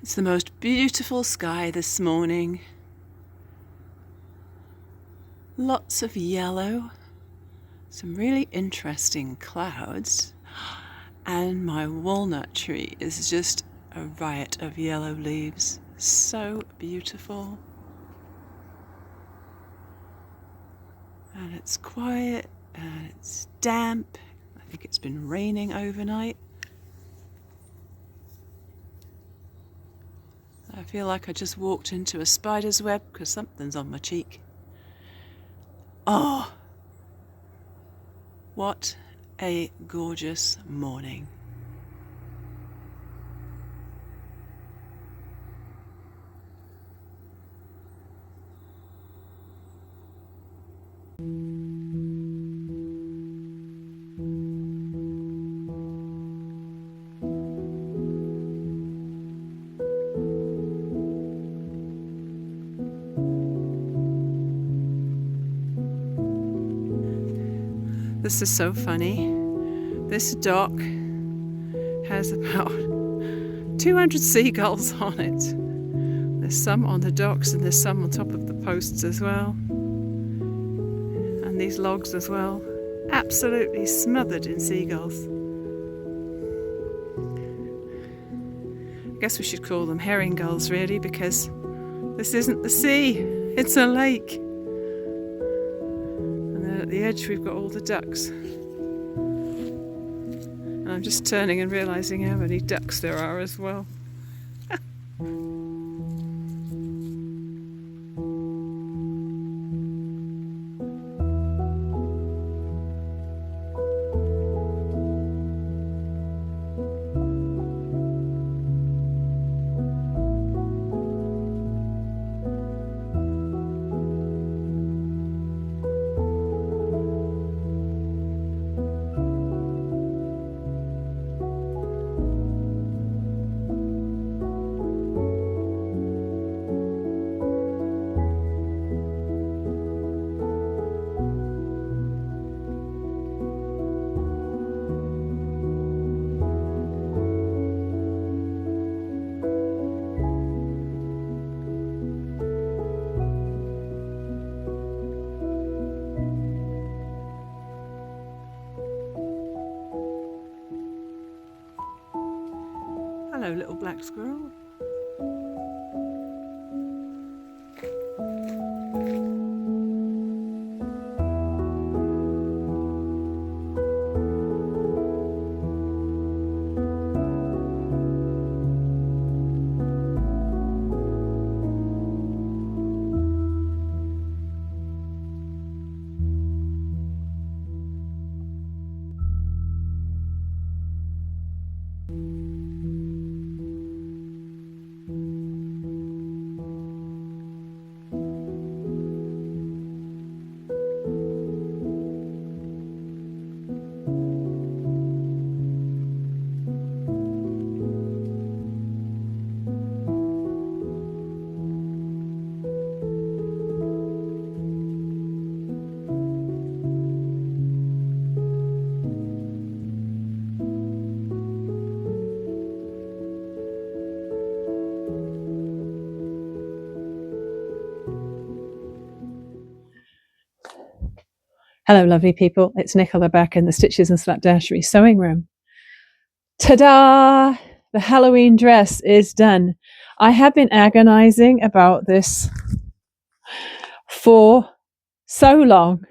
It's the most beautiful sky this morning. Lots of yellow, some really interesting clouds, and my walnut tree is just a riot of yellow leaves. So beautiful. And it's quiet and it's damp. I think it's been raining overnight. I feel like I just walked into a spider's web because something's on my cheek. Oh, what a gorgeous morning. This is so funny. This dock has about 200 seagulls on it. There's some on the docks and there's some on top of the posts as well. And these logs as well. Absolutely smothered in seagulls. I guess we should call them herring gulls really, because this isn't the sea, it's a lake. At the edge we've got all the ducks, and I'm just turning and realising how many ducks there are as well. Hello, little black squirrel. Hello, lovely people. It's Nicola back in the Stitches and Slapdashery sewing room. Ta-da! The Halloween dress is done. I have been agonizing about this for so long.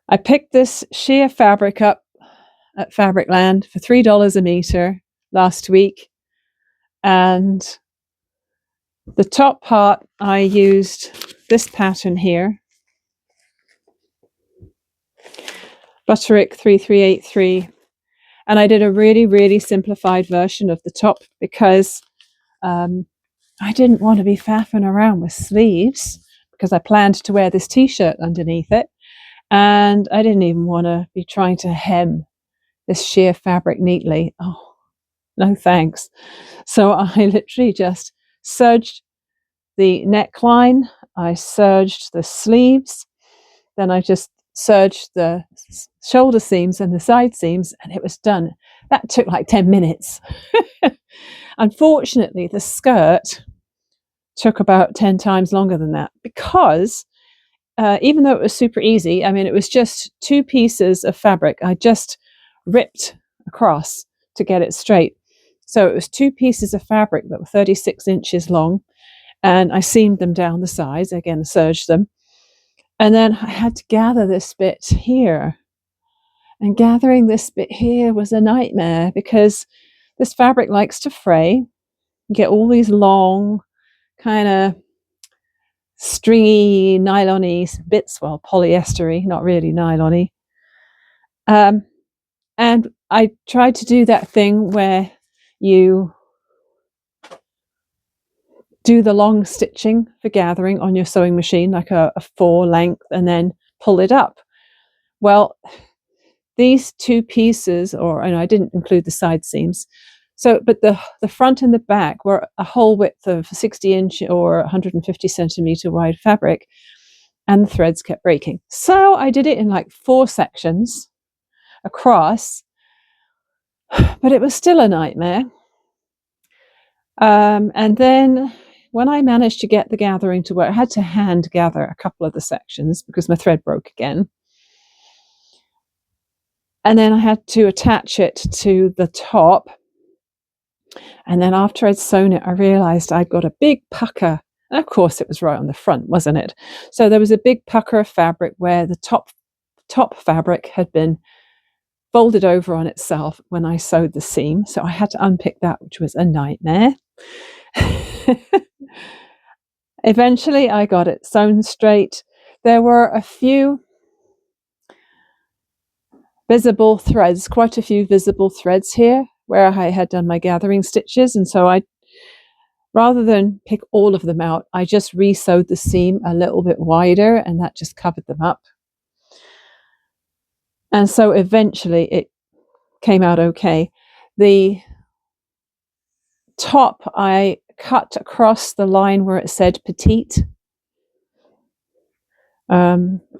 I picked this sheer fabric up at Fabricland for $3 a meter last week, and the top part I used this pattern here, Butterick 3383, and I did a really simplified version of the top because I didn't want to be faffing around with sleeves, because I planned to wear this t-shirt underneath it, and I didn't even want to be trying to hem this sheer fabric neatly. Oh, no thanks. So I literally just serged the neckline, I serged the sleeves, then I just serged the shoulder seams and the side seams, and it was done. That took like 10 minutes. Unfortunately, the skirt took about 10 times longer than that because even though it was super easy, I mean, it was just 2 pieces of fabric. I just ripped across to get it straight. So it was 2 pieces of fabric that were 36 inches long, and I seamed them down the sides, again, serged them. And then I had to gather this bit here. And gathering this bit here was a nightmare because this fabric likes to fray. You get all these long, kind of stringy, nylon-y bits, well, polyester-y, not really nylon-y. And I tried to do that thing where you do the long stitching for gathering on your sewing machine, like a 4 length, and then pull it up. Well, these 2 pieces, and I didn't include the side seams, but the front and the back were a whole width of 60-inch or 150 centimeter wide fabric, and the threads kept breaking. So I did it in like 4 sections across, but it was still a nightmare. And then when I managed to get the gathering to work, I had to hand gather a couple of the sections because my thread broke again. And then I had to attach it to the top. And then after I'd sewn it, I realized I'd got a big pucker. And of course, it was right on the front, wasn't it? So there was a big pucker of fabric where the top fabric had been folded over on itself when I sewed the seam. So I had to unpick that, which was a nightmare. Eventually, I got it sewn straight. There were a few visible threads, quite a few visible threads here where I had done my gathering stitches. And so rather than pick all of them out, I just re-sewed the seam a little bit wider, and that just covered them up. And so eventually it came out okay. The top, I cut across the line where it said petite.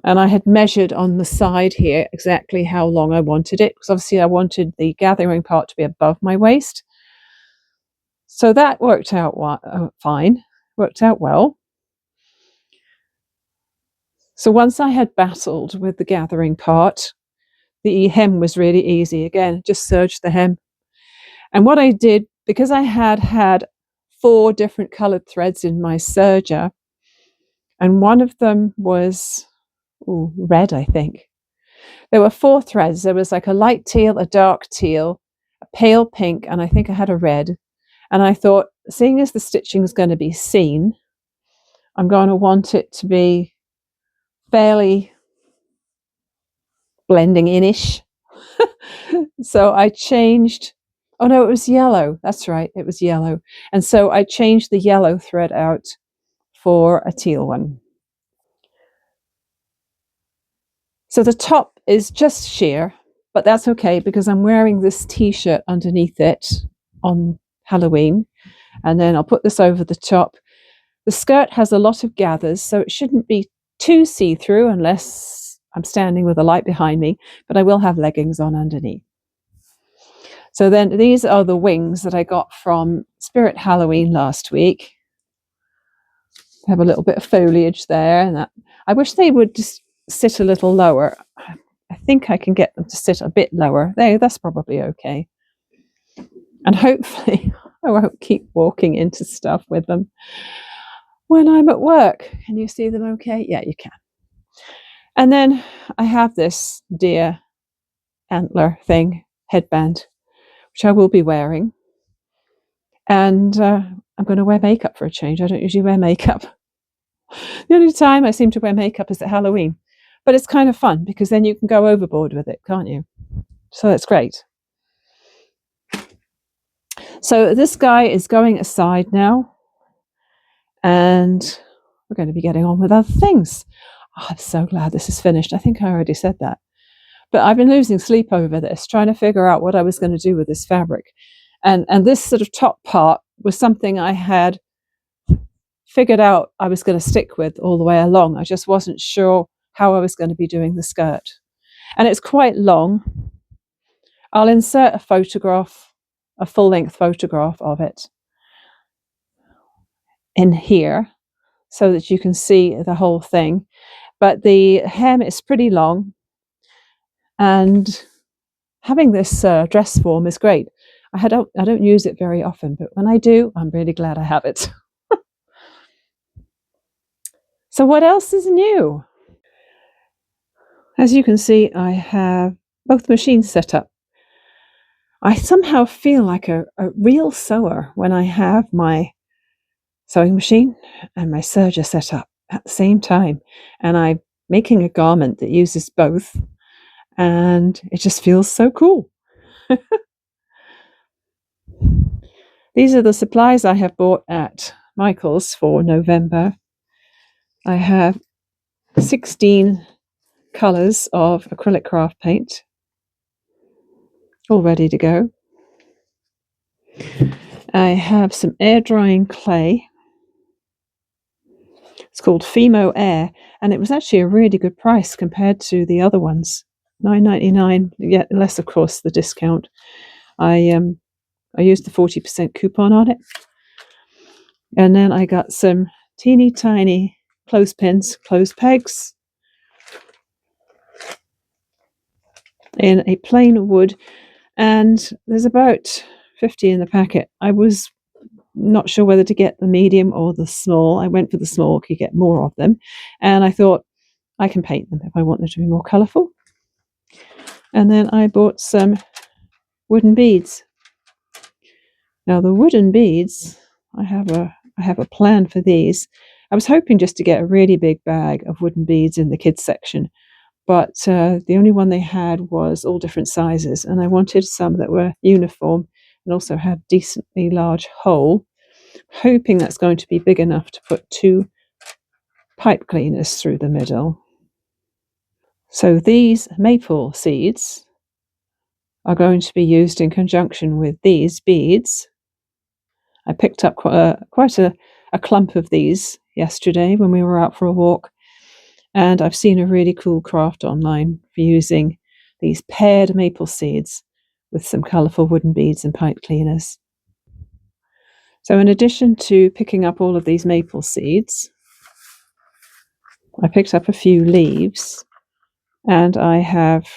And I had measured on the side here exactly how long I wanted it, because obviously I wanted the gathering part to be above my waist. So that worked out fine, worked out well. So once I had battled with the gathering part, the hem was really easy. Again, just serged the hem. And what I did, because I had 4 different colored threads in my serger, and one of them was red, I think. There were 4 threads. There was like a light teal, a dark teal, a pale pink, and I think I had a red. And I thought, seeing as the stitching is going to be seen, I'm going to want it to be fairly blending in-ish. So I changed, oh no, it was yellow. That's right, it was yellow. And so I changed the yellow thread out for a teal one. So the top is just sheer, but that's okay because I'm wearing this t-shirt underneath it on Halloween. And then I'll put this over the top. The skirt has a lot of gathers, so it shouldn't be too see-through unless I'm standing with a light behind me, but I will have leggings on underneath. So then these are the wings that I got from Spirit Halloween last week. I have a little bit of foliage there, and that I wish they would just sit a little lower. I think I can get them to sit a bit lower. There, that's probably okay. And hopefully I won't keep walking into stuff with them when I'm at work. Can you see them okay? Yeah, you can. And then I have this deer antler thing, headband, which I will be wearing. And I'm going to wear makeup for a change. I don't usually wear makeup. The only time I seem to wear makeup is at Halloween. But it's kind of fun because then you can go overboard with it, can't you? So that's great. So this guy is going aside now. And we're going to be getting on with other things. Oh, I'm so glad this is finished. I think I already said that. But I've been losing sleep over this, trying to figure out what I was going to do with this fabric. And this sort of top part was something I had figured out I was going to stick with all the way along. I just wasn't sure how I was going to be doing the skirt. And it's quite long. I'll insert a photograph a full-length photograph of it in here so that you can see the whole thing. But the hem is pretty long, and having this dress form is great. I don't use it very often, but when I do, I'm really glad I have it. So what else is new? As you can see, I have both machines set up. I somehow feel like a real sewer when I have my sewing machine and my serger set up at the same time, and I'm making a garment that uses both, and it just feels so cool. These are the supplies I have bought at Michael's for November. I have 16 colours of acrylic craft paint all ready to go. I have some air drying clay. It's called Fimo Air, and it was actually a really good price compared to the other ones. $9.99, yet less, of course, the discount. I used the 40% coupon on it. And then I got some teeny tiny clothespins, clothes pegs in a plain wood, and there's about 50 in the packet. I was not sure whether to get the medium or the small. I went for the small, could get more of them, and I thought I can paint them if I want them to be more colourful. And then I bought some wooden beads. Now the wooden beads, I have a plan for these. I was hoping just to get a really big bag of wooden beads in the kids section, but the only one they had was all different sizes, and I wanted some that were uniform and also had decently large hole, hoping that's going to be big enough to put 2 pipe cleaners through the middle. So these maple seeds are going to be used in conjunction with these beads. I picked up quite a clump of these yesterday when we were out for a walk, and I've seen a really cool craft online for using these paired maple seeds with some colourful wooden beads and pipe cleaners. So in addition to picking up all of these maple seeds, I picked up a few leaves, and I have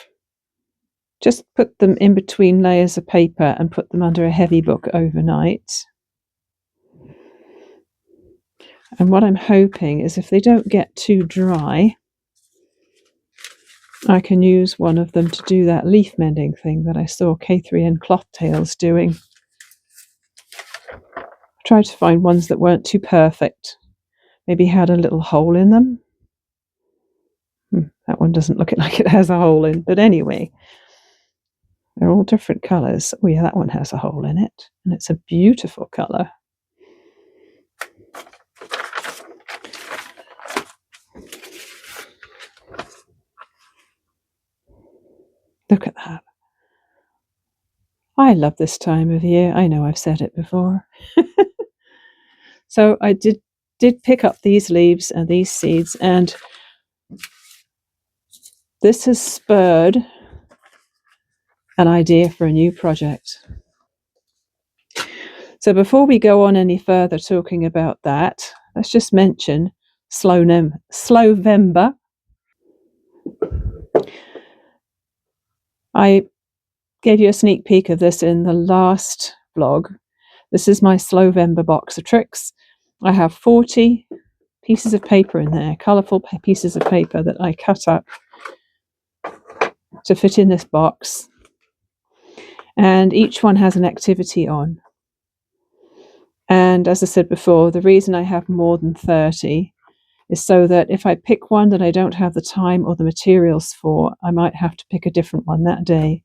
just put them in between layers of paper and put them under a heavy book overnight. And what I'm hoping is if they don't get too dry, I can use one of them to do that leaf mending thing that I saw K3N Cloth Tails doing. I tried to find ones that weren't too perfect, maybe had a little hole in them. That one doesn't look like it has a hole in, but anyway, they're all different colours. Oh yeah, that one has a hole in it, and it's a beautiful colour. Look at that. I love this time of year. I know I've said it before. So I did pick up these leaves and these seeds, and this has spurred an idea for a new project. So before we go on any further talking about that, let's just mention Slowvember. I gave you a sneak peek of this in the last vlog. This is my Slowvember box of tricks. I have 40 pieces of paper in there, colourful pieces of paper that I cut up to fit in this box. And each one has an activity on. And as I said before, the reason I have more than 30 is so that if I pick one that I don't have the time or the materials for, I might have to pick a different one that day.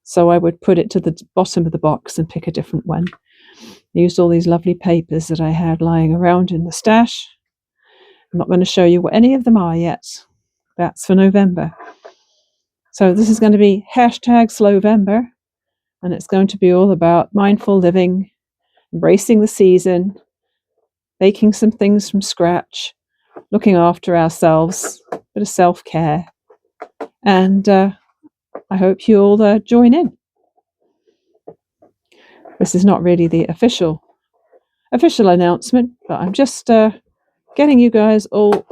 So I would put it to the bottom of the box and pick a different one. I used all these lovely papers that I had lying around in the stash. I'm not going to show you what any of them are yet. That's for November. So this is going to be #Slowvember, and it's going to be all about mindful living, embracing the season, baking some things from scratch, looking after ourselves, a bit of self-care, and I hope you all join in. This is not really the official announcement, but I'm just getting you guys all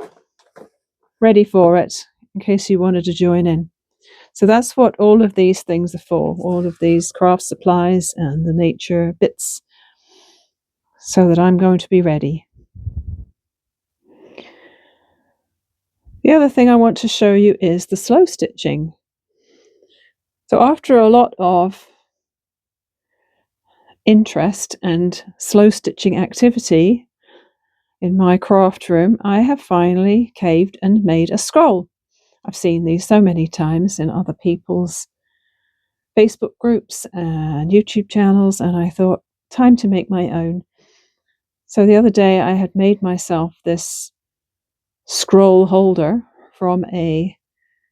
ready for it in case you wanted to join in. So that's what all of these things are for, all of these craft supplies and the nature bits, so that I'm going to be ready. The other thing I want to show you is the slow stitching. So after a lot of interest and slow stitching activity in my craft room, I have finally caved and made a scroll. I've seen these so many times in other people's Facebook groups and YouTube channels, and I thought, time to make my own. So the other day I had made myself this scroll holder from a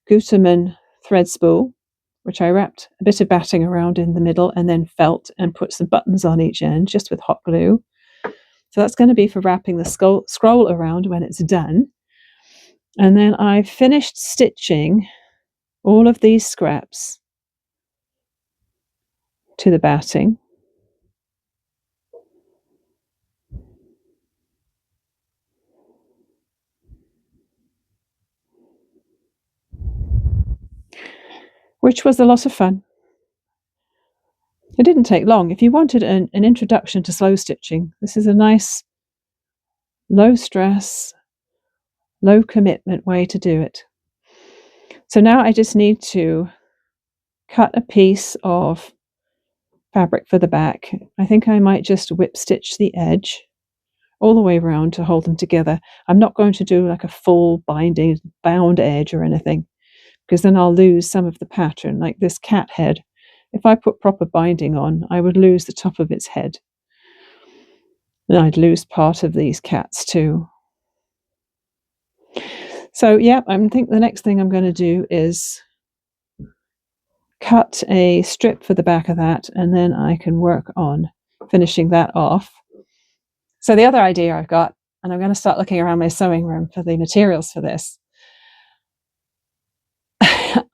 Gutermann thread spool, which I wrapped a bit of batting around in the middle and then felt and put some buttons on each end just with hot glue. So that's going to be for wrapping the scroll around when it's done. And then I finished stitching all of these scraps to the batting. Which was a lot of fun. It didn't take long. If you wanted an introduction to slow stitching, this is a nice, low stress, low commitment way to do it. So now I just need to cut a piece of fabric for the back. I think I might just whip stitch the edge all the way around to hold them together. I'm not going to do like a full binding bound edge or anything, because then I'll lose some of the pattern, like this cat head. If I put proper binding on, I would lose the top of its head. And I'd lose part of these cats too. So yeah, I think the next thing I'm going to do is cut a strip for the back of that, and then I can work on finishing that off. So the other idea I've got, and I'm going to start looking around my sewing room for the materials for this.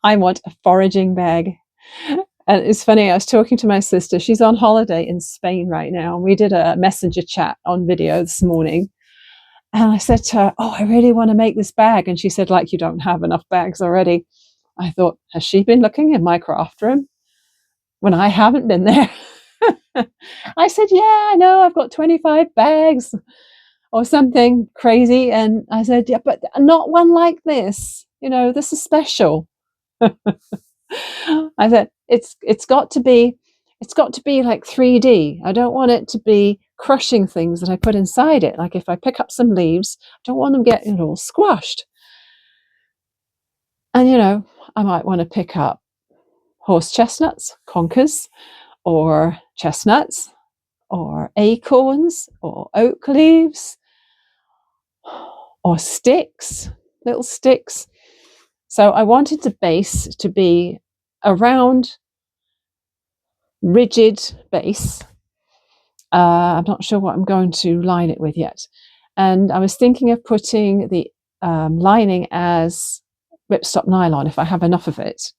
I want a foraging bag. And it's funny, I was talking to my sister. She's on holiday in Spain right now. And we did a messenger chat on video this morning. And I said to her, oh, I really want to make this bag. And she said, like, you don't have enough bags already. I thought, has she been looking in my craft room when I haven't been there? I said, yeah, I know, I've got 25 bags or something crazy. And I said, yeah, but not one like this. You know, this is special. I said, it's got to be like 3D. I don't want it to be crushing things that I put inside it. Like if I pick up some leaves, I don't want them getting all squashed. And you know, I might want to pick up horse chestnuts, conkers, or chestnuts, or acorns, or oak leaves, or sticks, little sticks. So I wanted the base to be a round, rigid base. I'm not sure what I'm going to line it with yet. And I was thinking of putting the lining as ripstop nylon if I have enough of it.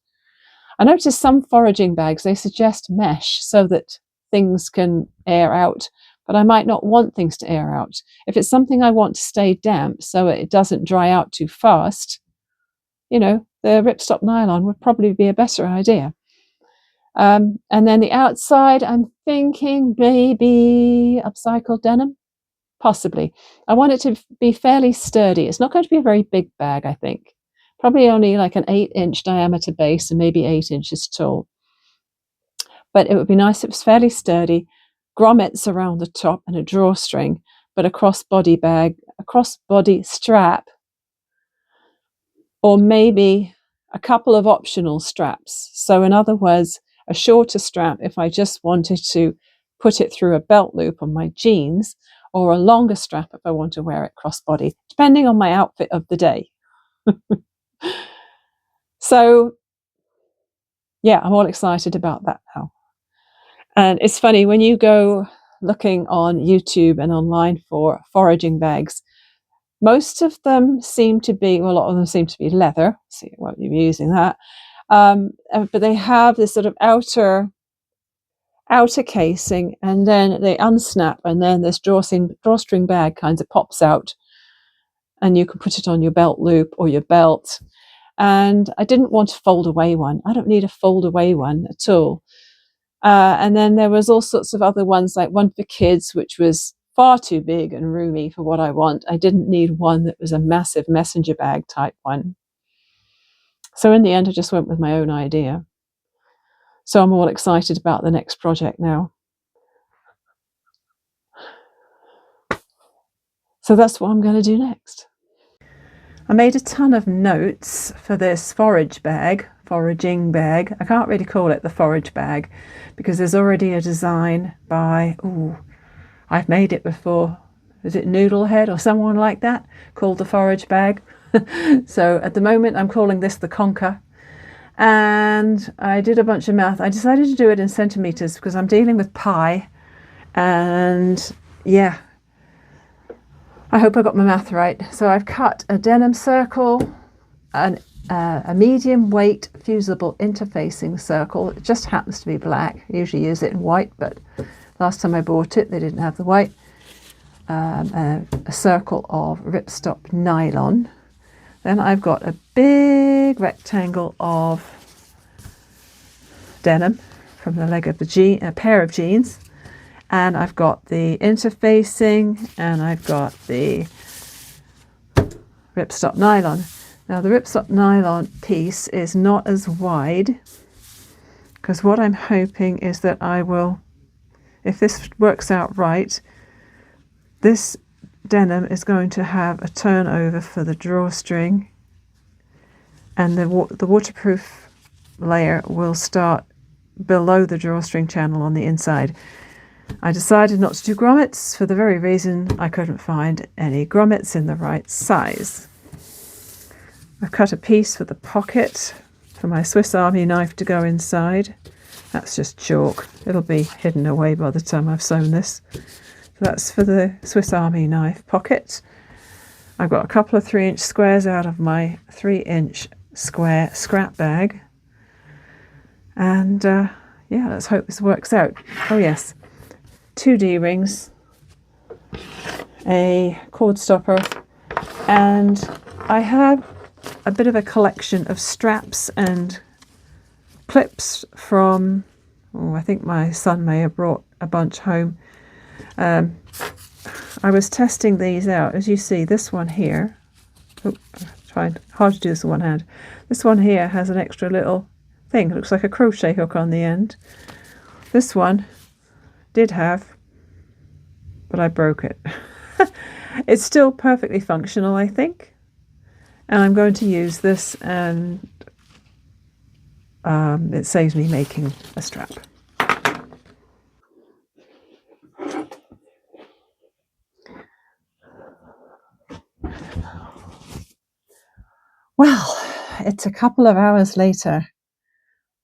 I noticed some foraging bags, they suggest mesh so that things can air out, but I might not want things to air out. If it's something I want to stay damp so it doesn't dry out too fast, you know, the ripstop nylon would probably be a better idea. And then the outside, I'm thinking maybe upcycled denim, possibly. I want it to be fairly sturdy. It's not going to be a very big bag, I think. Probably only like an 8-inch diameter base and maybe 8 inches tall. But it would be nice if it was fairly sturdy, grommets around the top and a drawstring, but a crossbody bag, a crossbody strap, or maybe a couple of optional straps. So in other words, a shorter strap if I just wanted to put it through a belt loop on my jeans, or a longer strap if I want to wear it crossbody, depending on my outfit of the day. So yeah, I'm all excited about that now. And it's funny, when you go looking on YouTube and online for foraging bags, most of them seem to be, well, a lot of them seem to be leather. See, won't you be using that? But they have this sort of outer outer casing, and then they unsnap, and then this drawstring bag kind of pops out, and you can put it on your belt loop or your belt. And I didn't want a fold away one. I don't need a fold away one at all. And then there was all sorts of other ones, like one for kids, which was far too big and roomy for what I want. I didn't need one that was a massive messenger bag type one. So in the end, I just went with my own idea. So I'm all excited about the next project now. So that's what I'm going to do next. I made a ton of notes for this foraging bag. I can't really call it the forage bag because there's already a design by, I've made it before. Is it Noodlehead or someone like that, called the forage bag? So at the moment I'm calling this the Conker. And I did a bunch of math. I decided to do it in centimeters because I'm dealing with pi. And yeah, I hope I got my math right. So I've cut a denim circle, a medium weight fusible interfacing circle. It just happens to be black. I usually use it in white, but last time I bought it, they didn't have the white. A circle of ripstop nylon. Then I've got a big rectangle of denim from the leg of a pair of jeans. And I've got the interfacing, and I've got the ripstop nylon. Now the ripstop nylon piece is not as wide, because what I'm hoping is that I will, if this works out right, this denim is going to have a turnover for the drawstring, and the waterproof layer will start below the drawstring channel on the inside. I decided not to do grommets for the very reason I couldn't find any grommets in the right size. I've cut a piece for the pocket for my Swiss Army knife to go inside. That's just chalk. It'll be hidden away by the time I've sewn this. So that's for the Swiss Army knife pocket. I've got a couple of 3-inch squares out of my 3-inch square scrap bag. And yeah, let's hope this works out. Oh yes. 2 D-rings, a cord stopper, and I have a bit of a collection of straps and clips from, I think my son may have brought a bunch home. I was testing these out. As you see, this one here, hard to do this with one hand. This one here has an extra little thing. It looks like a crochet hook on the end. This one did have, but I broke it. It's still perfectly functional, I think, and I'm going to use this, and it saves me making a strap. Well, it's a couple of hours later,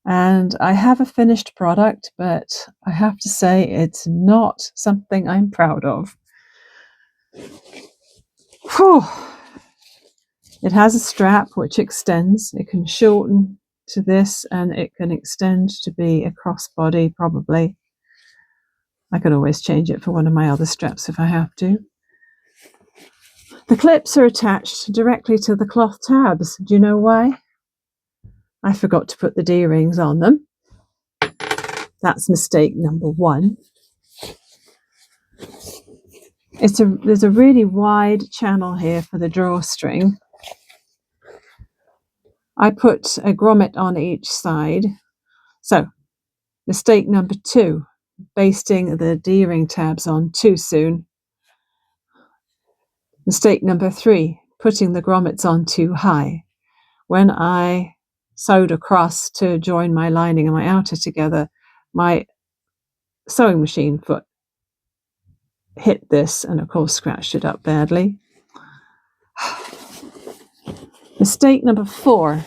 and I have a finished product, but I have to say it's not something I'm proud of. Whew. It has a strap which extends. It can shorten to this, and it can extend to be a crossbody, probably. I could always change it for one of my other straps if I have to. The clips are attached directly to the cloth tabs. Do you know why? I forgot to put the D-rings on them. That's mistake number 1. There's a really wide channel here for the drawstring. I put a grommet on each side. So, mistake number 2, basting the D-ring tabs on too soon. Mistake number 3, putting the grommets on too high. When I sewed across to join my lining and my outer together, my sewing machine foot hit this and of course scratched it up badly. Mistake number 4,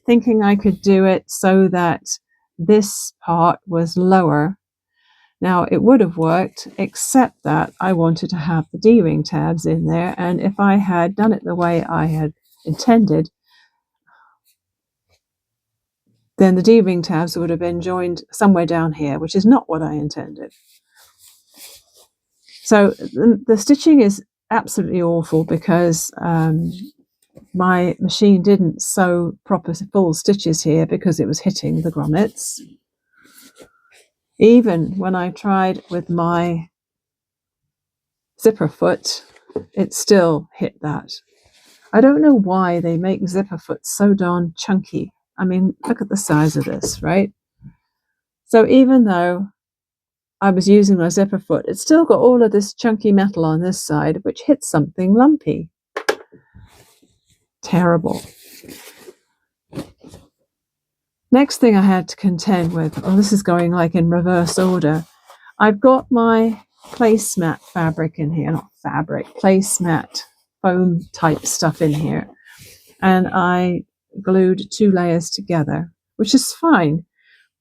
thinking I could do it so that this part was lower. Now it would have worked, except that I wanted to have the D-ring tabs in there, and if I had done it the way I had intended, then the D-ring tabs would have been joined somewhere down here, which is not what I intended. So the stitching is absolutely awful because my machine didn't sew proper full stitches here because it was hitting the grommets. Even when I tried with my zipper foot, it still hit that. I don't know why they make zipper foot so darn chunky. I mean, look at the size of this, right? So even though I was using my zipper foot, it's still got all of this chunky metal on this side, which hits something lumpy. Terrible. Next thing I had to contend with, this is going like in reverse order. I've got my placemat fabric in here, not fabric, placemat foam type stuff in here. And I glued 2 layers together, which is fine.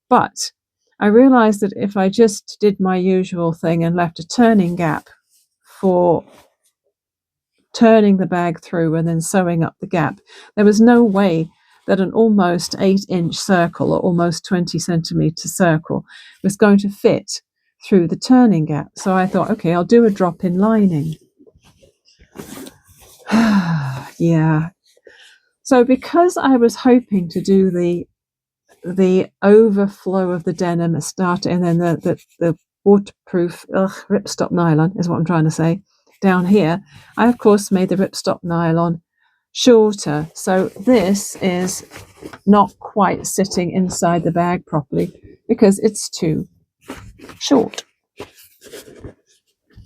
But I realized that if I just did my usual thing and left a turning gap for turning the bag through and then sewing up the gap, there was no way that an almost 8-inch circle or almost 20 centimeter circle was going to fit through the turning gap. So I thought, okay, I'll do a drop-in lining. Yeah. So because I was hoping to do the overflow of the denim starter and then the waterproof ripstop nylon is what I'm trying to say down here, I of course made the ripstop nylon shorter. So this is not quite sitting inside the bag properly because it's too short.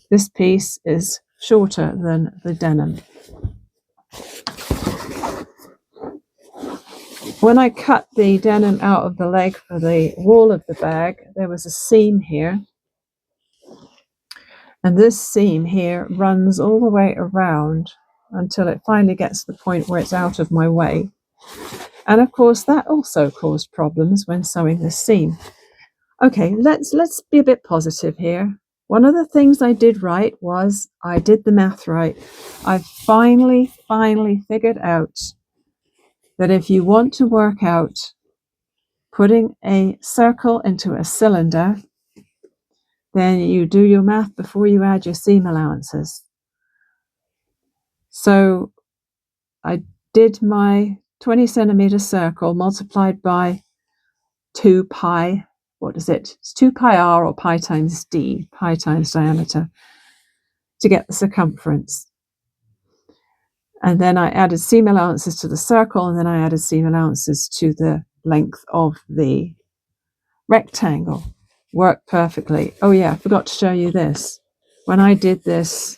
This piece is shorter than the denim. When I cut the denim out of the leg for the wall of the bag, there was a seam here. And this seam here runs all the way around until it finally gets to the point where it's out of my way. And of course, that also caused problems when sewing this seam. Okay, let's be a bit positive here. One of the things I did right was I did the math right. I finally figured out that if you want to work out putting a circle into a cylinder, then you do your math before you add your seam allowances. So I did my 20 centimeter circle multiplied by 2 pi. What is it? It's 2 pi r or pi times d, pi times diameter, to get the circumference. And then I added seam allowances to the circle, and then I added seam allowances to the length of the rectangle. Worked perfectly. Oh yeah, I forgot to show you this. When I did this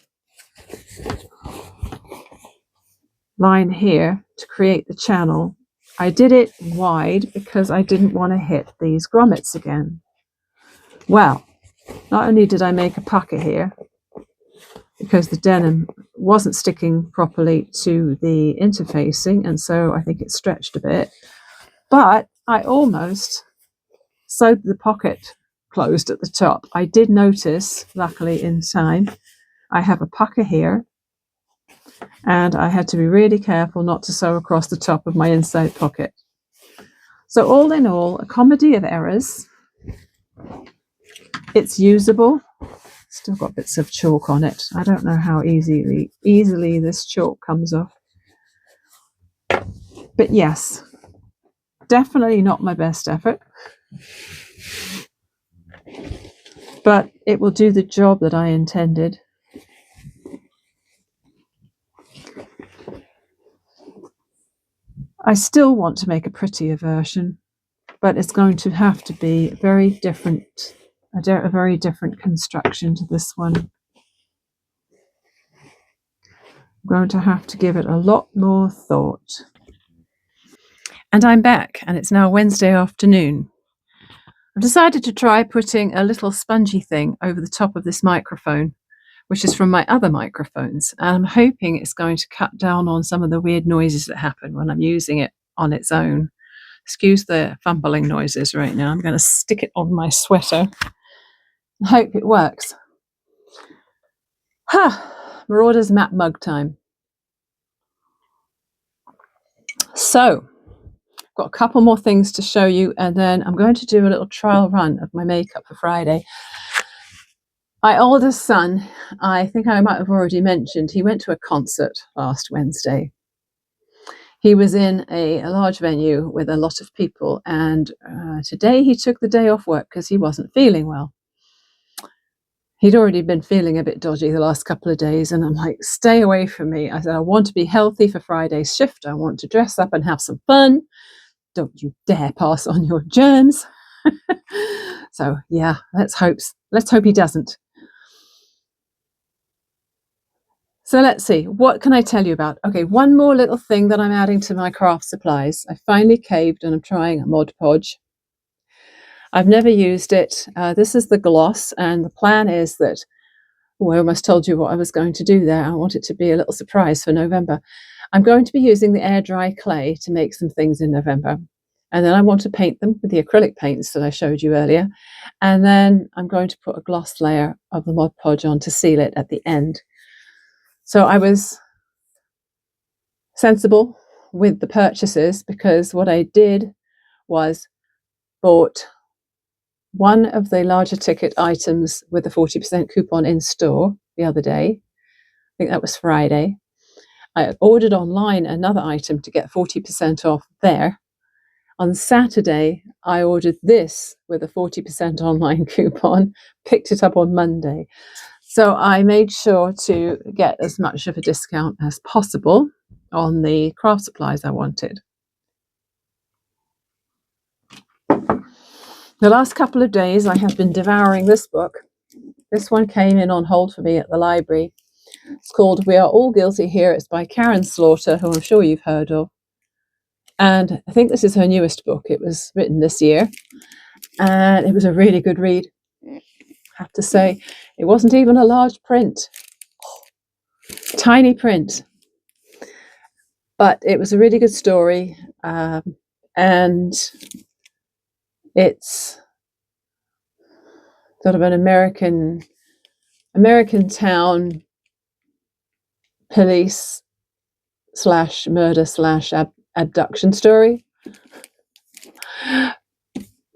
line here to create the channel, I did it wide because I didn't want to hit these grommets again. Well, not only did I make a pocket here because the denim wasn't sticking properly to the interfacing, and so I think it stretched a bit, but I almost sewed the pocket closed at the top. I did notice, luckily in time, I have a pucker here, and I had to be really careful not to sew across the top of my inside pocket. So all in all, a comedy of errors. It's usable. Still got bits of chalk on it. I don't know how easily this chalk comes off. But yes, definitely not my best effort. But it will do the job that I intended. I still want to make a prettier version, but it's going to have to be very different, a very different construction to this one. I'm going to have to give it a lot more thought. And I'm back, and it's now Wednesday afternoon. I've decided to try putting a little spongy thing over the top of this microphone, which is from my other microphones. And I'm hoping it's going to cut down on some of the weird noises that happen when I'm using it on its own. Excuse the fumbling noises right now. I'm going to stick it on my sweater and hope it works. Marauders map mug time. So, got a couple more things to show you, and then I'm going to do a little trial run of my makeup for Friday. My oldest son, I think I might have already mentioned, he went to a concert last Wednesday. He was in a large venue with a lot of people, and today he took the day off work because he wasn't feeling well. He'd already been feeling a bit dodgy the last couple of days, and I'm like, stay away from me. I said, I want to be healthy for Friday's shift. I want to dress up and have some fun. Don't you dare pass on your germs. So yeah, let's hope he doesn't. So let's see, what can I tell you about? Okay, one more little thing that I'm adding to my craft supplies. I finally caved and I'm trying a Mod Podge. I've never used it. This is the gloss, and the plan is that, I almost told you what I was going to do there. I want it to be a little surprise for November. I'm going to be using the air dry clay to make some things in November. And then I want to paint them with the acrylic paints that I showed you earlier. And then I'm going to put a gloss layer of the Mod Podge on to seal it at the end. So I was sensible with the purchases, because what I did was bought one of the larger ticket items with a 40% coupon in store the other day. I think that was Friday. I ordered online another item to get 40% off there. On Saturday, I ordered this with a 40% online coupon, picked it up on Monday. So I made sure to get as much of a discount as possible on the craft supplies I wanted. The last couple of days, I have been devouring this book. This one came in on hold for me at the library. It's called We Are All Guilty Here. It's by Karin, who I'm sure you've heard of. And I think this is her newest book. It was written this year. And it was a really good read. I have to say, it wasn't even a large print. Tiny print. But it was a really good story. And it's sort of an American town police / murder / abduction story.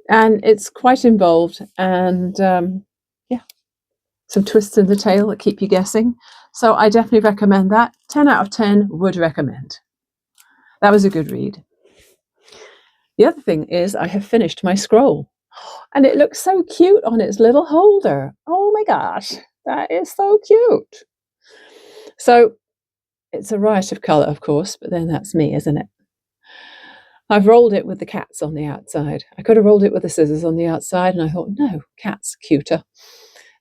And it's quite involved, and yeah, some twists in the tale that keep you guessing. So I definitely recommend that. 10 out of 10 would recommend. That was a good read. The other thing is I have finished my scroll, and it looks so cute on its little holder. Oh my gosh, that is so cute. So it's a riot of colour, of course, but then that's me, isn't it? I've rolled it with the cats on the outside. I could have rolled it with the scissors on the outside, and I thought, no, cats cuter.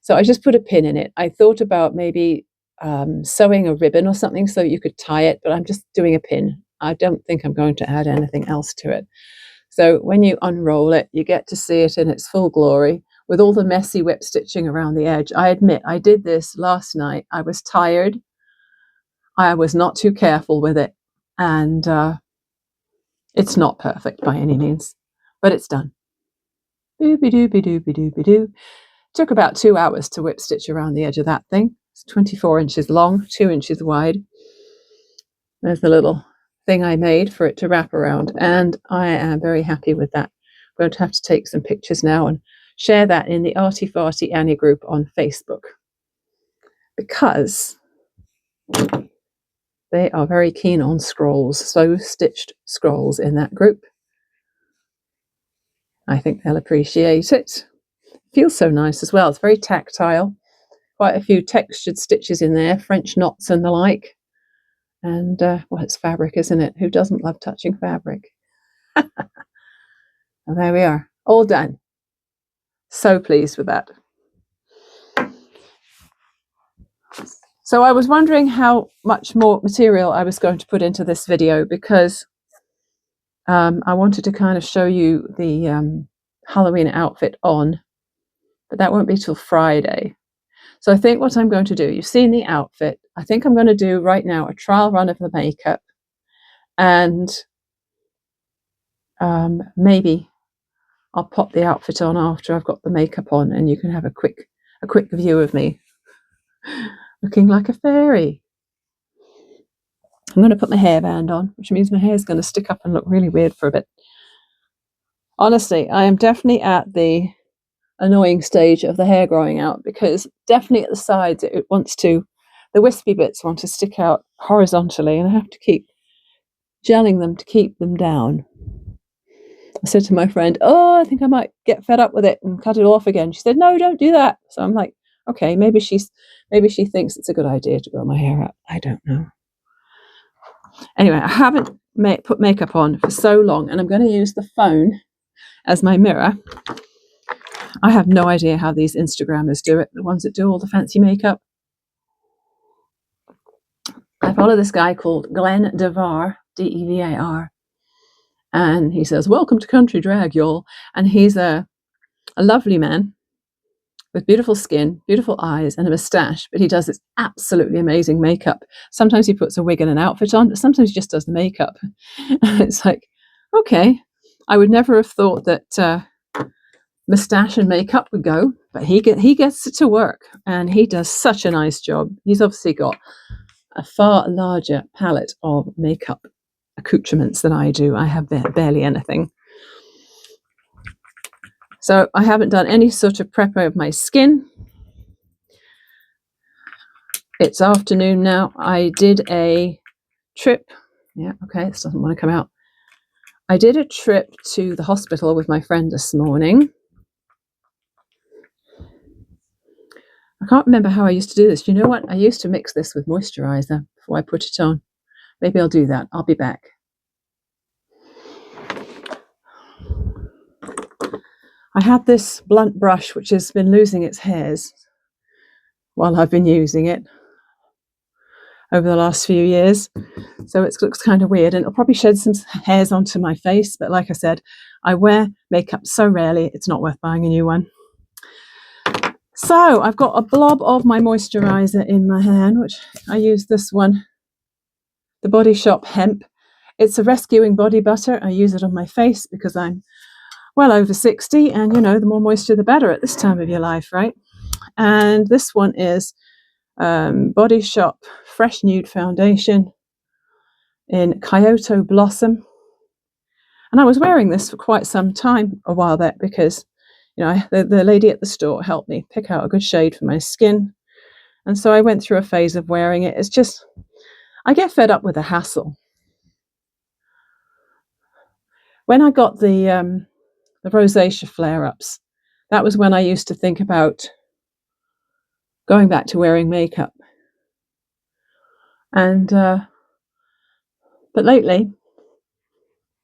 So I just put a pin in it. I thought about maybe sewing a ribbon or something so you could tie it, but I'm just doing a pin. I don't think I'm going to add anything else to it. So when you unroll it, you get to see it in its full glory with all the messy whip stitching around the edge. I admit, I did this last night. I was tired. I was not too careful with it. And it's not perfect by any means, but it's done. Doobie-doobie-doobie-doobie-doo. Took about 2 hours to whip stitch around the edge of that thing. It's 24 inches long, 2 inches wide. There's the little thing I made for it to wrap around, and I am very happy with that. I'm going to have to take some pictures now and share that in the Arty Farty Annie group on Facebook, because they are very keen on scrolls, slow stitched scrolls in that group. I think they'll appreciate it. Feels so nice as well. It's very tactile. Quite a few textured stitches in there, French knots and the like. And, well, it's fabric, isn't it? Who doesn't love touching fabric? And there we are, all done. So pleased with that. So I was wondering how much more material I was going to put into this video, because I wanted to kind of show you the Halloween outfit on, but that won't be till Friday. So I think what I'm going to do, you've seen the outfit. I think I'm going to do right now a trial run of the makeup, and maybe I'll pop the outfit on after I've got the makeup on, and you can have a quick view of me looking like a fairy. I'm going to put my hairband on, which means my hair is going to stick up and look really weird for a bit. Honestly, I am definitely at the annoying stage of the hair growing out, because definitely at the sides the wispy bits want to stick out horizontally, and I have to keep gelling them to keep them down. I said to my friend, "Oh, I think I might get fed up with it and cut it off again." She said, "No, don't do that." So I'm like, okay, maybe she thinks it's a good idea to grow my hair out. I don't know. Anyway, I haven't put makeup on for so long, and I'm going to use the phone as my mirror. I have no idea how these Instagrammers do it, the ones that do all the fancy makeup. I follow this guy called GlennDevar, DEVAR, and he says, "Welcome to country drag, y'all." And he's a lovely man with beautiful skin, beautiful eyes, and a moustache, but he does this absolutely amazing makeup. Sometimes he puts a wig and an outfit on, but sometimes he just does the makeup. It's like, okay, I would never have thought that moustache and makeup would go, but he gets it to work, and he does such a nice job. He's obviously got a far larger palette of makeup accoutrements than I do. I have barely anything. So I haven't done any sort of prep of my skin. It's afternoon now. I did a trip. Yeah, okay, this doesn't want to come out. I did a trip to the hospital with my friend this morning. I can't remember how I used to do this. You know what? I used to mix this with moisturizer before I put it on. Maybe I'll do that. I'll be back. I had this blunt brush which has been losing its hairs while I've been using it over the last few years. So it looks kind of weird, and it'll probably shed some hairs onto my face. But like I said, I wear makeup so rarely, it's not worth buying a new one. So I've got a blob of my moisturizer in my hand, which I use this one, the Body Shop Hemp. It's a rescuing body butter. I use it on my face because I'm well over 60, and you know, the more moisture the better at this time of your life, right? And this one is Body Shop Fresh Nude Foundation in Kyoto Blossom. And I was wearing this for quite some time a while back because, you know, the lady at the store helped me pick out a good shade for my skin. And so I went through a phase of wearing it. It's just, I get fed up with the hassle. When I got the rosacea flare-ups, that was when I used to think about going back to wearing makeup. And but lately,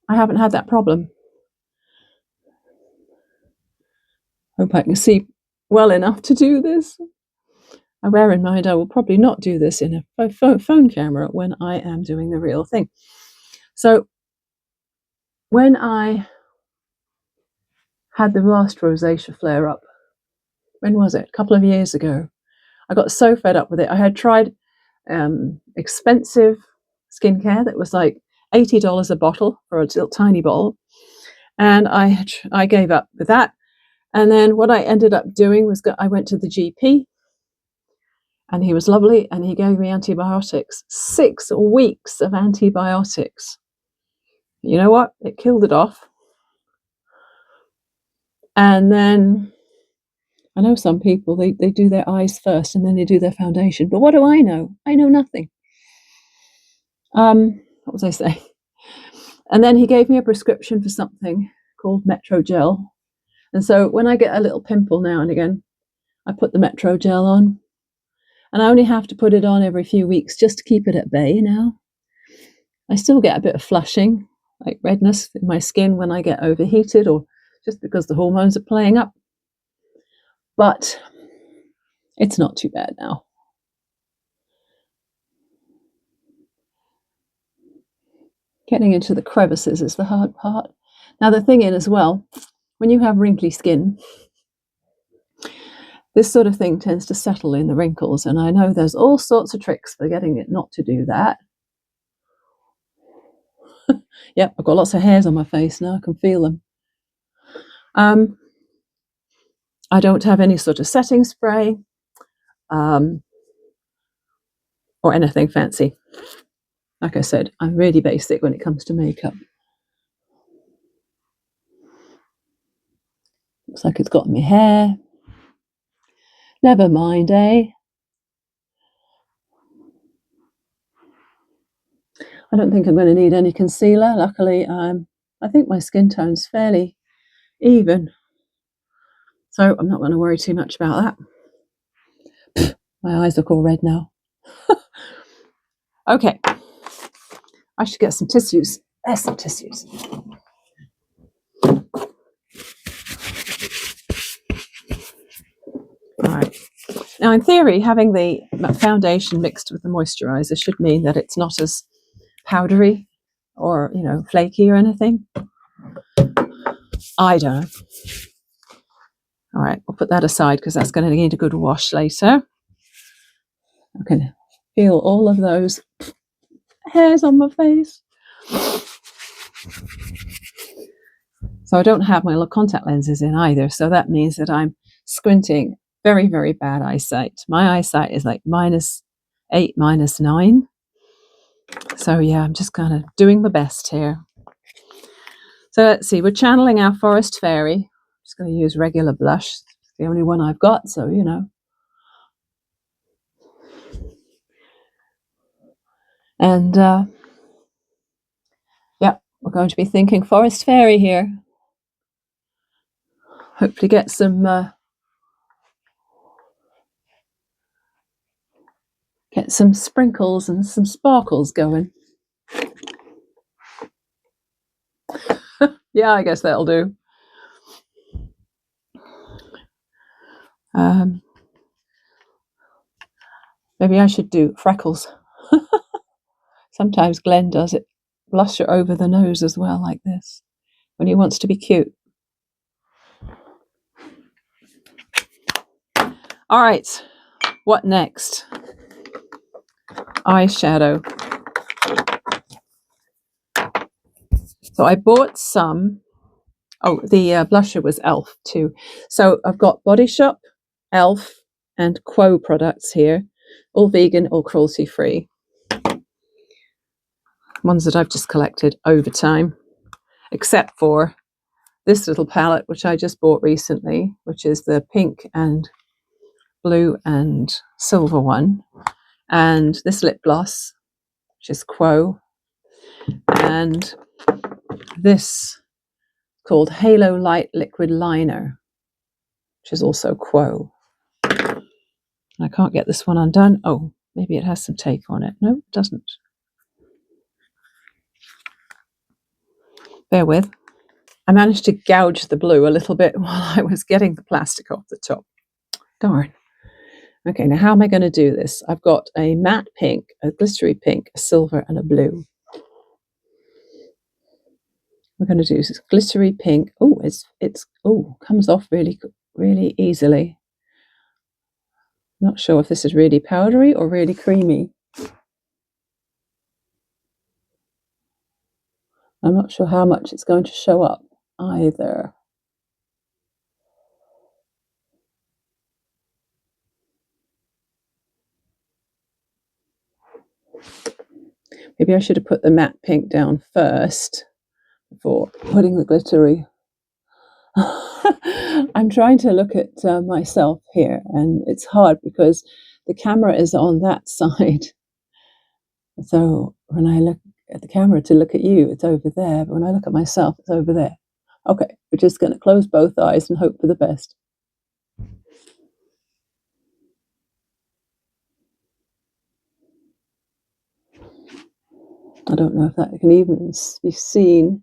I haven't had that problem. Hope I can see well enough to do this. I bear in mind I will probably not do this in a phone camera when I am doing the real thing. So when I had the last rosacea flare up, when was it? A couple of years ago. I got so fed up with it. I had tried expensive skincare that was like $80 a bottle for a little tiny bottle, and I gave up with that. And then what I ended up doing was I went to the GP, and he was lovely, and he gave me antibiotics. 6 weeks of antibiotics. You know what? It killed it off. And then I know some people, they do their eyes first and then they do their foundation. But what do I know? I know nothing. What was I saying? And then he gave me a prescription for something called Metro Gel. And so when I get a little pimple now and again, I put the Metro Gel on. And I only have to put it on every few weeks just to keep it at bay now. I still get a bit of flushing, like redness in my skin when I get overheated or just because the hormones are playing up. But it's not too bad now. Getting into the crevices is the hard part. Now, the thing is as well, when you have wrinkly skin, this sort of thing tends to settle in the wrinkles. And I know there's all sorts of tricks for getting it not to do that. Yep, I've got lots of hairs on my face now. I can feel them. I don't have any sort of setting spray or anything fancy. Like I said, I'm really basic when it comes to makeup. Looks like it's got my hair. Never mind, eh? I don't think I'm going to need any concealer. Luckily, I think my skin tone's fairly even, so I'm not going to worry too much about that. My eyes look all red now. Okay, I should get some tissues. There's some tissues. All right. Now, in theory, having the foundation mixed with the moisturizer should mean that it's not as powdery or, you know, flaky or anything. I don't know. All right, we'll put that aside because that's going to need a good wash later. I can feel all of those hairs on my face. So I don't have my contact lenses in either. So that means that I'm squinting. Very, very bad eyesight. My eyesight is like -8, -9. So yeah, I'm just kind of doing my best here. So let's see, we're channeling our forest fairy. I'm just going to use regular blush. It's the only one I've got, so you know. And yeah, we're going to be thinking forest fairy here. Hopefully get some sprinkles and some sparkles going. Yeah, I guess that'll do. Maybe I should do freckles. Sometimes Glenn does it. Blusher over the nose as well, like this, when he wants to be cute. All right, what next? Eyeshadow. So I bought some. Oh, the blusher was e.l.f. too. So I've got Body Shop, e.l.f. and Quo products here, all vegan, all cruelty free. Ones that I've just collected over time, except for this little palette, which I just bought recently, which is the pink and blue and silver one, and this lip gloss, which is Quo, and this called Halo Light Liquid Liner, which is also Quo. I can't get this one undone. Oh, maybe it has some tape on it. No, it doesn't. Bear with. I managed to gouge the blue a little bit while I was getting the plastic off the top. Darn. Okay, now how am I going to do this? I've got a matte pink, a glittery pink, a silver, and a blue. We're going to do this glittery pink. Oh, it's comes off really easily. Not sure if this is really powdery or really creamy. I'm not sure how much it's going to show up either. Maybe I should have put the matte pink down first before putting the glittery. I'm trying to look at myself here, and it's hard because the camera is on that side. So when I look at the camera to look at you, it's over there. But when I look at myself, it's over there. Okay, we're just going to close both eyes and hope for the best. I don't know if that can even be seen.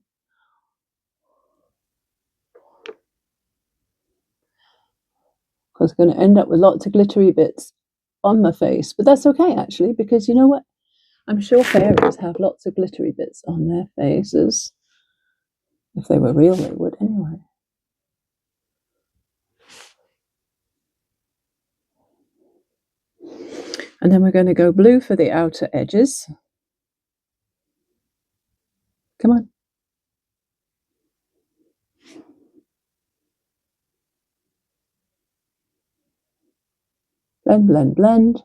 Because I'm going to end up with lots of glittery bits on my face. But that's okay, actually, because you know what? I'm sure fairies have lots of glittery bits on their faces. If they were real, they would anyway. And then we're going to go blue for the outer edges. Come on. Blend, blend, blend.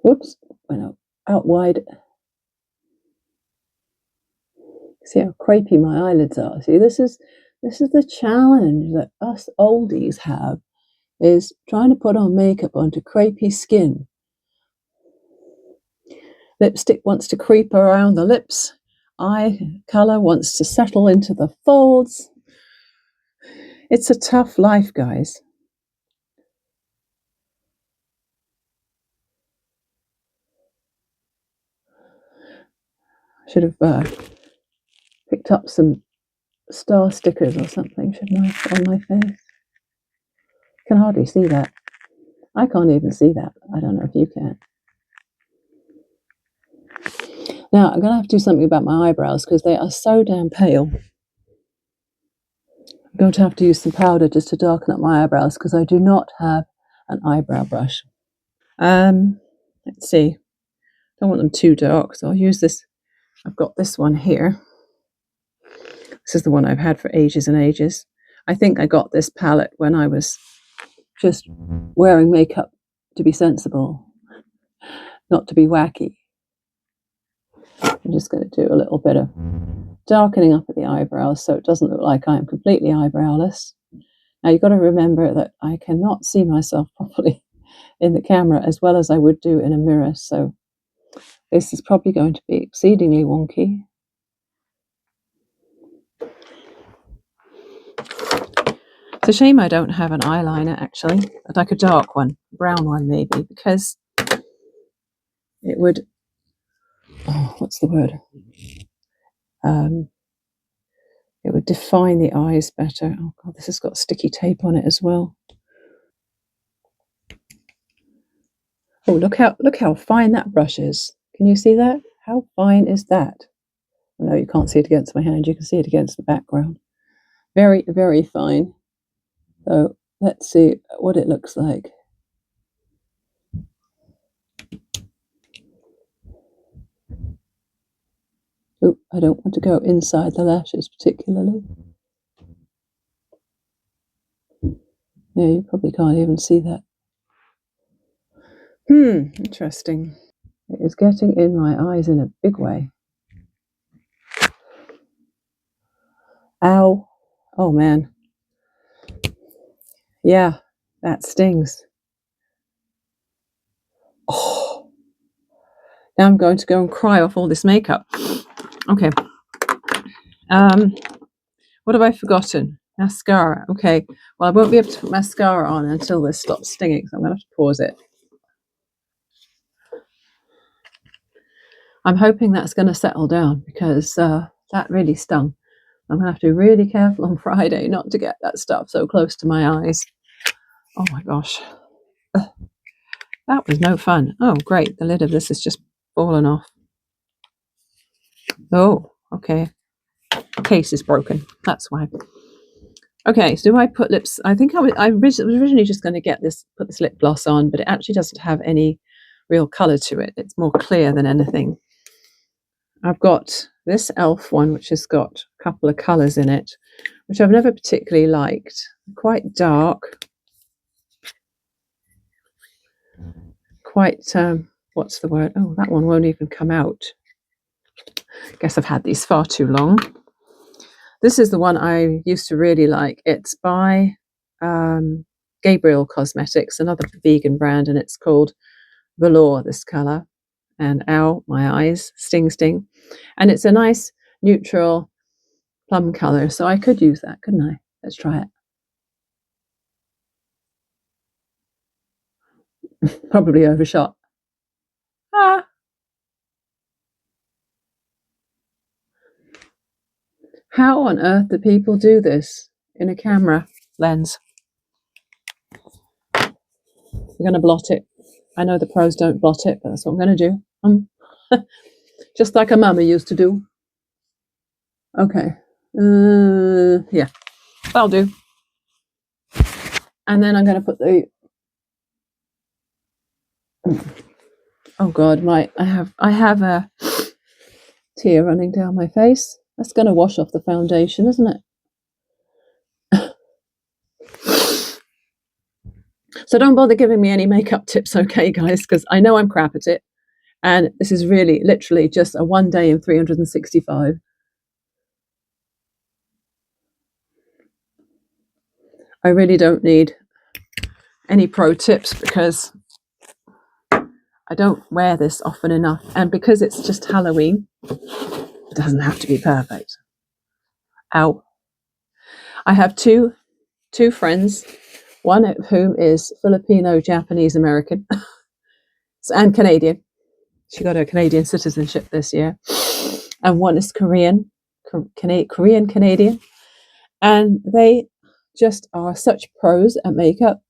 Whoops, went out wide. See how crepey my eyelids are. See, this is the challenge that us oldies have, is trying to put on makeup onto crepey skin. Lipstick wants to creep around the lips. Eye colour wants to settle into the folds. It's a tough life, guys. Should have picked up some star stickers or something, shouldn't I, on my face? Can hardly see that. I can't even see that. I don't know if you can. Now, I'm going to have to do something about my eyebrows because they are so damn pale. I'm going to have to use some powder just to darken up my eyebrows because I do not have an eyebrow brush. Let's see. Don't want them too dark, so I'll use this. I've got this one here. This is the one I've had for ages and ages. I think I got this palette when I was just wearing makeup to be sensible, not to be wacky. I'm just going to do a little bit of darkening up at the eyebrows so it doesn't look like I am completely eyebrowless. Now you've got to remember that I cannot see myself properly in the camera as well as I would do in a mirror, so this is probably going to be exceedingly wonky. It's a shame I don't have an eyeliner, actually, but like a dark one, brown one maybe, because it would, what's the word? It would define the eyes better. Oh God, this has got sticky tape on it as well. Oh, look how fine that brush is. Can you see that? How fine is that? No, you can't see it against my hand. You can see it against the background. Very, very fine. So let's see what it looks like. Oh, I don't want to go inside the lashes particularly. Yeah, you probably can't even see that. Interesting. It is getting in my eyes in a big way. Ow. Oh man. Yeah, that stings. Oh. Now I'm going to go and cry off all this makeup. Okay. What have I forgotten? Mascara. Okay. Well, I won't be able to put mascara on until this stops stinging, so I'm going to have to pause it. I'm hoping that's going to settle down because that really stung. I'm going to have to be really careful on Friday not to get that stuff so close to my eyes. Oh my gosh. That was no fun. Oh, great. The lid of this has just fallen off. Oh, okay. The case is broken. That's why. Okay, so do I put lips? I think I was originally just going to put this lip gloss on, but it actually doesn't have any real colour to it. It's more clear than anything. I've got this e.l.f. one, which has got a couple of colours in it, which I've never particularly liked. Quite dark. Quite, what's the word? Oh, that one won't even come out. Guess I've had these far too long. This is the one I used to really like. It's by Gabriel Cosmetics, another vegan brand, and it's called Velour, this colour. And ow, my eyes, sting, sting. And it's a nice neutral plum colour, so I could use that, couldn't I? Let's try it. Probably overshot. Ah! How on earth do people do this in a camera lens? I'm going to blot it. I know the pros don't blot it, but that's what I'm going to do. Just like a mama used to do. Okay. Yeah, that'll do. And then I'm going to put the... Oh God, I have a tear running down my face. That's going to wash off the foundation, isn't it? So don't bother giving me any makeup tips, okay, guys, because I know I'm crap at it. And this is really literally just a 1 day in 365. I really don't need any pro tips because I don't wear this often enough. And because it's just Halloween, it doesn't have to be perfect. Ow. I have two friends, one of whom is Filipino, Japanese, American, and Canadian. She got her Canadian citizenship this year. And one is Korean Canadian. And they just are such pros at makeup.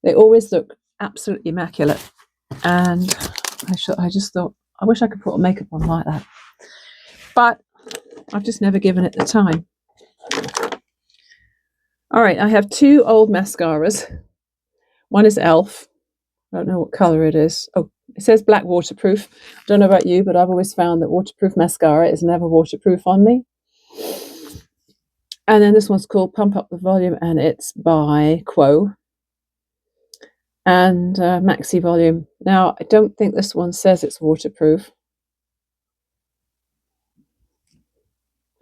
They always look absolutely immaculate. And I just thought, I wish I could put makeup on like that. But I've just never given it the time. All right, I have 2 old mascaras. One is e.l.f. I don't know what colour it is. Oh, it says black waterproof. I don't know about you, but I've always found that waterproof mascara is never waterproof on me. And then this one's called Pump Up the Volume, and it's by Quo. And Maxi Volume. Now, I don't think this one says it's waterproof.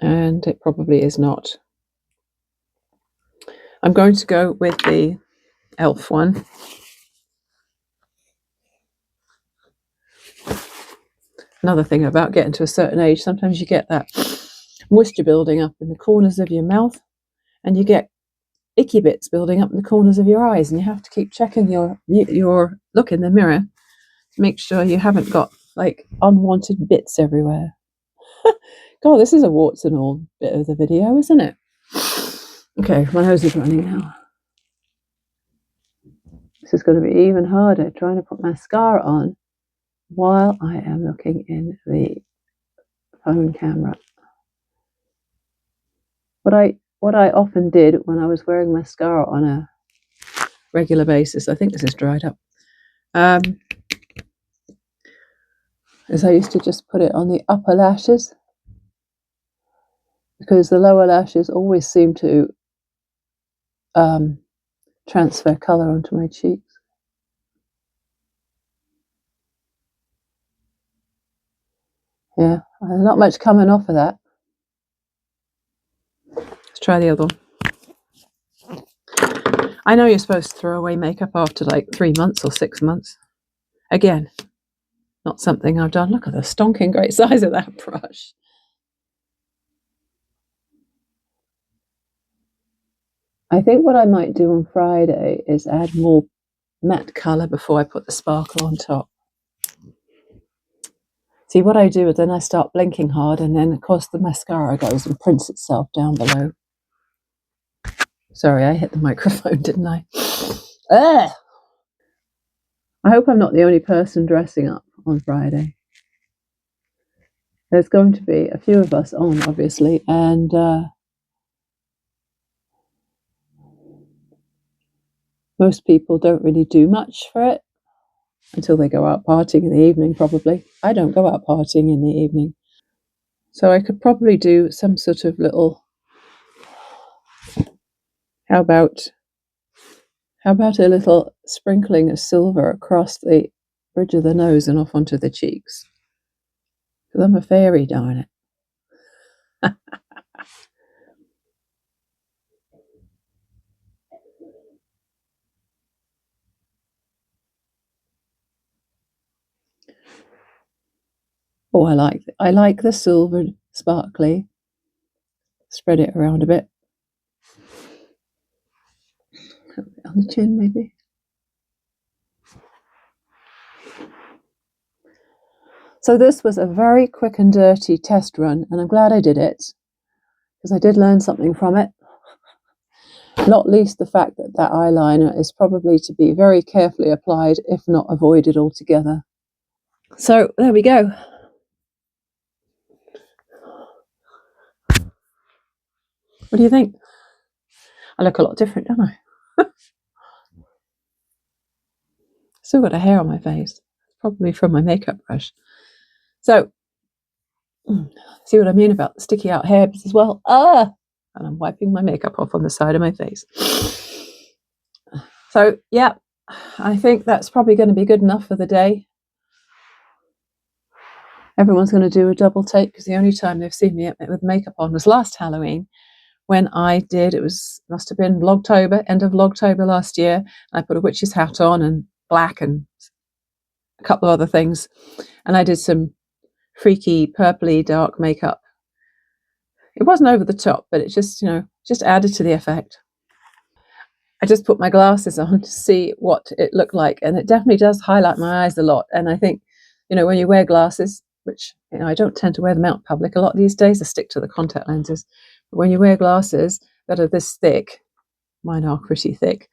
And it probably is not. I'm going to go with the e.l.f. one. Another thing about getting to a certain age, sometimes you get that moisture building up in the corners of your mouth, and you get icky bits building up in the corners of your eyes, and you have to keep checking your look in the mirror to make sure you haven't got like unwanted bits everywhere. God, this is a warts and all bit of the video, isn't it? Okay, my nose is running now. This is going to be even harder trying to put mascara on while I am looking in the phone camera. What I often did when I was wearing mascara on a regular basis, I think this is dried up, is I used to just put it on the upper lashes, because the lower lashes always seem to transfer colour onto my cheeks. Yeah, there's not much coming off of that. Let's try the other one. I know you're supposed to throw away makeup after like 3 months or 6 months. Again, not something I've done. Look at the stonking great size of that brush. I think what I might do on Friday is add more matte colour before I put the sparkle on top. See, what I do is then I start blinking hard, and then of course the mascara goes and prints itself down below. Sorry, I hit the microphone, didn't I? Ugh! I hope I'm not the only person dressing up on Friday. There's going to be a few of us on, obviously, and most people don't really do much for it until they go out partying in the evening, probably. I don't go out partying in the evening. So I could probably do some sort of little, how about a little sprinkling of silver across the bridge of the nose and off onto the cheeks? Because I'm a fairy, darn it. Oh, I like the silver sparkly. Spread it around a bit. On the chin, maybe. So this was a very quick and dirty test run, and I'm glad I did it, because I did learn something from it. Not least the fact that that eyeliner is probably to be very carefully applied, if not avoided altogether. So there we go. What do you think? I look a lot different, don't I? Still got a hair on my face, probably from my makeup brush. So, see what I mean about the sticky out hairs as well? And I'm wiping my makeup off on the side of my face. So, yeah, I think that's probably going to be good enough for the day. Everyone's going to do a double take because the only time they've seen me with makeup on was last Halloween, when I did, must have been Vlogtober, end of Vlogtober last year. I put a witch's hat on and black and a couple of other things, and I did some freaky purpley dark makeup. It wasn't over the top, but it just, just added to the effect. I just put my glasses on to see what it looked like, and it definitely does highlight my eyes a lot. And I think, when you wear glasses, which I don't tend to wear them out in public a lot these days, I stick to the contact lenses. But when you wear glasses that are this thick, mine are pretty thick,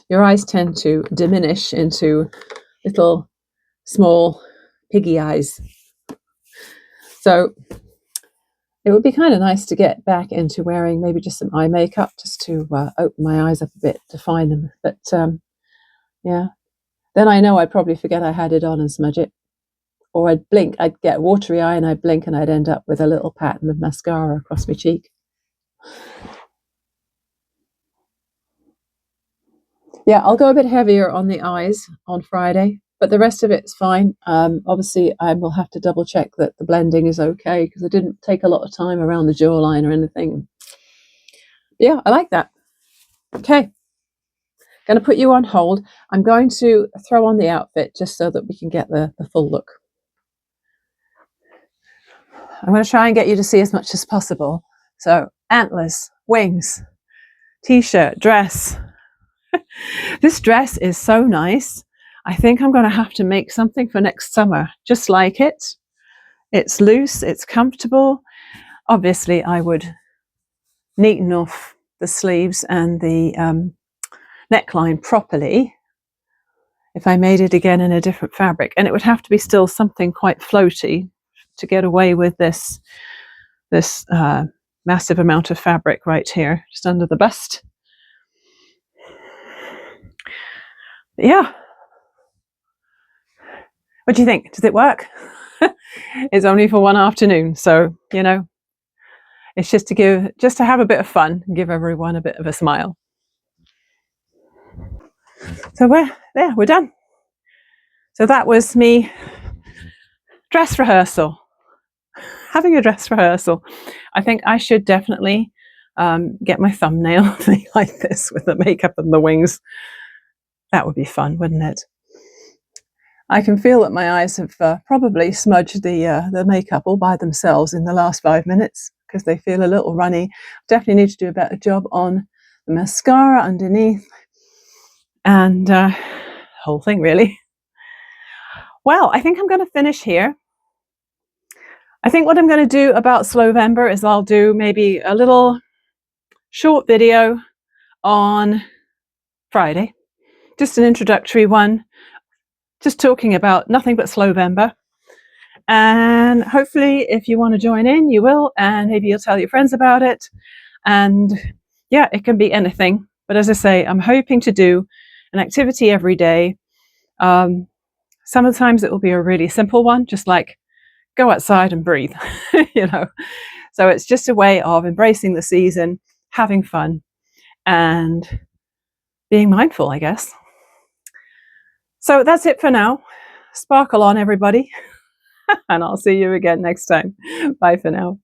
your eyes tend to diminish into little small piggy eyes. So it would be kind of nice to get back into wearing maybe just some eye makeup, just to open my eyes up a bit, define them. But yeah, then I know I'd probably forget I had it on and smudge it. Or I'd blink, I'd get a watery eye and I'd blink and I'd end up with a little pattern of mascara across my cheek. Yeah, I'll go a bit heavier on the eyes on Friday, but the rest of it's fine. Obviously, I will have to double check that the blending is okay, because I didn't take a lot of time around the jawline or anything. Yeah, I like that. Okay, going to put you on hold. I'm going to throw on the outfit just so that we can get the full look. I'm going to try and get you to see as much as possible. So, antlers, wings, t-shirt, dress. This dress is so nice. I think I'm going to have to make something for next summer just like it. It's loose, it's comfortable. Obviously, I would neaten off the sleeves and the neckline properly if I made it again in a different fabric. And it would have to be still something quite floaty to get away with this massive amount of fabric right here, just under the bust. But yeah. What do you think? Does it work? It's only for one afternoon, so it's just to have a bit of fun and give everyone a bit of a smile. So we're done. So that was me dress rehearsal. Having a dress rehearsal. I think I should definitely get my thumbnail like this with the makeup and the wings. That would be fun, wouldn't it? I can feel that my eyes have probably smudged the makeup all by themselves in the last 5 minutes, because they feel a little runny. Definitely need to do a better job on the mascara underneath and the whole thing, really. Well, I think I'm going to finish here. I think what I'm going to do about Slowvember is I'll do maybe a little short video on Friday, just an introductory one, just talking about nothing but Slowvember. And hopefully, if you want to join in, you will, and maybe you'll tell your friends about it. And yeah, it can be anything. But as I say, I'm hoping to do an activity every day. Sometimes it will be a really simple one, just like go outside and breathe, So it's just a way of embracing the season, having fun, and being mindful, I guess. So that's it for now. Sparkle on, everybody. And I'll see you again next time. Bye for now.